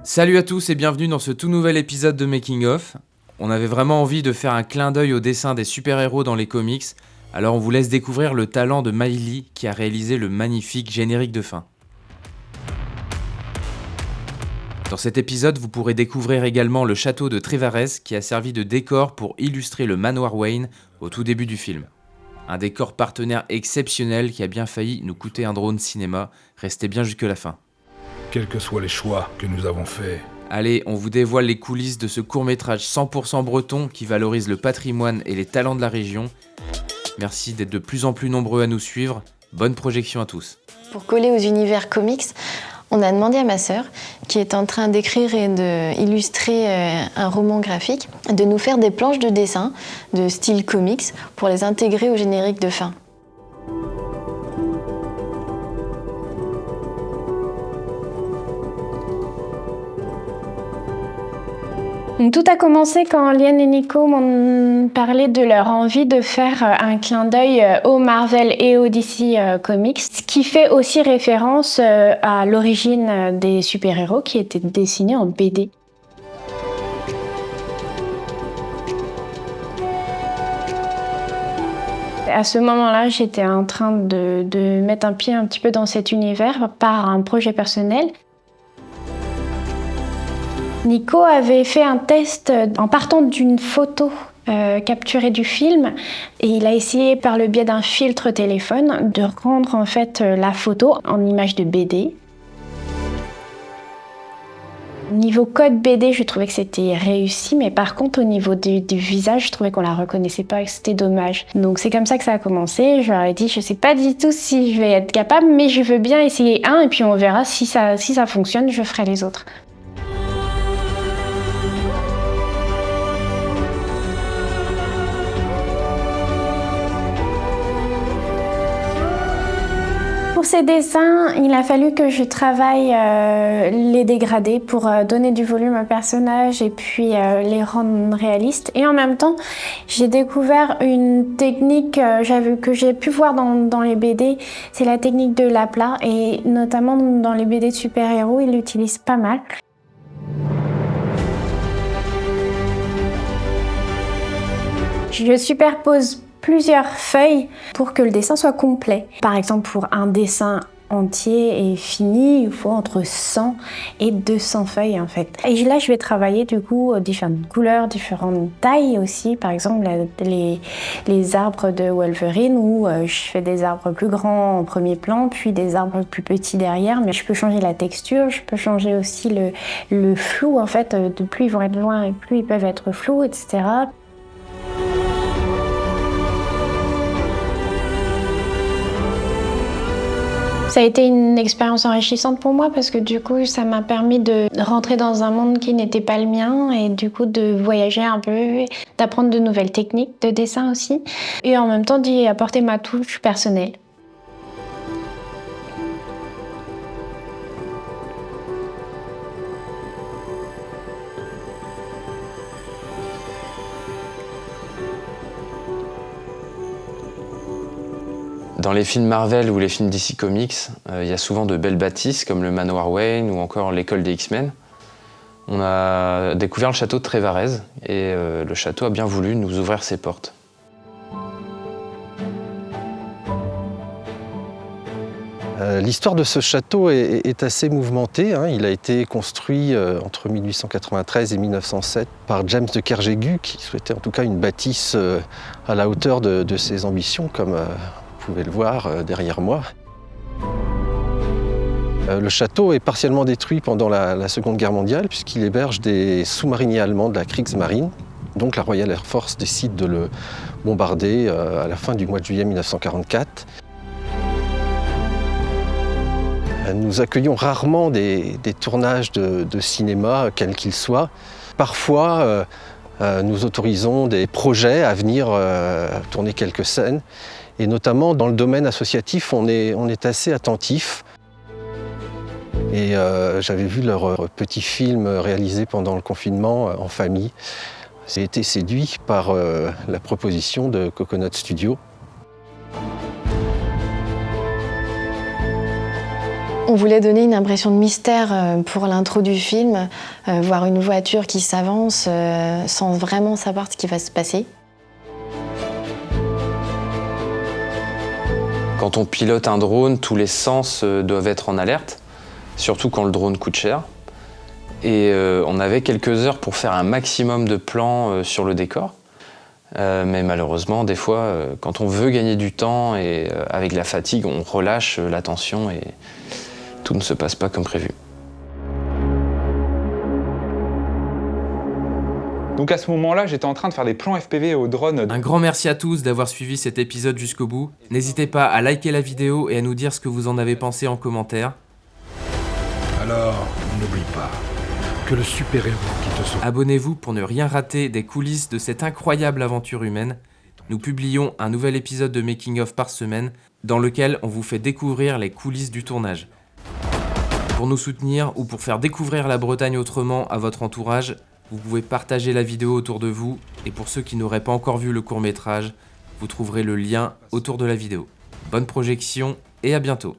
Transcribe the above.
Salut à tous et bienvenue dans ce tout nouvel épisode de Making of. On avait vraiment envie de faire un clin d'œil au dessin des super-héros dans les comics, alors on vous laisse découvrir le talent de Maïli qui a réalisé le magnifique générique de fin. Dans cet épisode, vous pourrez découvrir également le château de Trevarez qui a servi de décor pour illustrer le manoir Wayne au tout début du film. Un décor partenaire exceptionnel qui a bien failli nous coûter un drone cinéma, restez bien jusque la fin. Quels que soient les choix que nous avons faits. Allez, on vous dévoile les coulisses de ce court-métrage 100% breton qui valorise le patrimoine et les talents de la région. Merci d'être de plus en plus nombreux à nous suivre. Bonne projection à tous. Pour coller aux univers comics, on a demandé à ma sœur, qui est en train d'écrire et d'illustrer un roman graphique, de nous faire des planches de dessin de style comics pour les intégrer au générique de fin. Tout a commencé quand Liane et Nico m'ont parlé de leur envie de faire un clin d'œil aux Marvel et aux DC Comics, ce qui fait aussi référence à l'origine des super-héros qui étaient dessinés en BD. À ce moment-là, j'étais en train de mettre un pied un petit peu dans cet univers par un projet personnel. Nico avait fait un test en partant d'une photo capturée du film et il a essayé par le biais d'un filtre téléphone de rendre en fait la photo en image de BD. Niveau code BD, je trouvais que c'était réussi, mais par contre au niveau du visage, je trouvais qu'on la reconnaissait pas et que c'était dommage. Donc c'est comme ça que ça a commencé. Je leur ai dit, je sais pas du tout si je vais être capable, mais je veux bien essayer un et puis on verra si ça fonctionne, je ferai les autres. Pour ces dessins, il a fallu que je travaille les dégradés pour donner du volume au personnage et puis les rendre réalistes. Et en même temps, j'ai découvert une technique que j'ai pu voir dans les BD, c'est la technique de l'aplat et notamment dans les BD de super-héros, ils l'utilisent pas mal. Je superpose plusieurs feuilles pour que le dessin soit complet. Par exemple, pour un dessin entier et fini, il faut entre 100 et 200 feuilles en fait. Et là, je vais travailler du coup différentes couleurs, différentes tailles aussi. Par exemple, les arbres de Wolverine où je fais des arbres plus grands en premier plan, puis des arbres plus petits derrière. Mais je peux changer la texture, je peux changer aussi le flou en fait. De plus ils vont être loin et plus ils peuvent être flous, etc. Ça a été une expérience enrichissante pour moi parce que du coup, ça m'a permis de rentrer dans un monde qui n'était pas le mien et du coup de voyager un peu, d'apprendre de nouvelles techniques de dessin aussi et en même temps d'y apporter ma touche personnelle. Dans les films Marvel ou les films DC Comics, il y a souvent de belles bâtisses comme le manoir Wayne ou encore l'école des X-Men. On a découvert le château de Trevarez et le château a bien voulu nous ouvrir ses portes. L'histoire de ce château est assez mouvementée. Il a été construit entre 1893 et 1907 par James de Kerjégu, qui souhaitait en tout cas une bâtisse à la hauteur de ses ambitions, comme vous pouvez le voir derrière moi. Le château est partiellement détruit pendant la Seconde Guerre mondiale, puisqu'il héberge des sous-mariniers allemands de la Kriegsmarine. Donc la Royal Air Force décide de le bombarder à la fin du mois de juillet 1944. Nous accueillons rarement des tournages de cinéma, quels qu'ils soient. Parfois, nous autorisons des projets à venir tourner quelques scènes. Et notamment dans le domaine associatif, on est assez attentif. Et j'avais vu leur petit film réalisé pendant le confinement en famille. J'ai été séduit par la proposition de Coconut Studio. On voulait donner une impression de mystère pour l'intro du film, voir une voiture qui s'avance sans vraiment savoir ce qui va se passer. Quand on pilote un drone, tous les sens doivent être en alerte, surtout quand le drone coûte cher. Et on avait quelques heures pour faire un maximum de plans sur le décor. Mais malheureusement, des fois, quand on veut gagner du temps et avec la fatigue, on relâche l'attention et tout ne se passe pas comme prévu. Donc à ce moment-là, j'étais en train de faire des plans FPV au drone. Un grand merci à tous d'avoir suivi cet épisode jusqu'au bout. N'hésitez pas à liker la vidéo et à nous dire ce que vous en avez pensé en commentaire. Alors, n'oublie pas que le super-héros qui te sauve... Abonnez-vous pour ne rien rater des coulisses de cette incroyable aventure humaine. Nous publions un nouvel épisode de Making of par semaine dans lequel on vous fait découvrir les coulisses du tournage. Pour nous soutenir ou pour faire découvrir la Bretagne autrement à votre entourage, vous pouvez partager la vidéo autour de vous et pour ceux qui n'auraient pas encore vu le court-métrage, vous trouverez le lien autour de la vidéo. Bonne projection et à bientôt.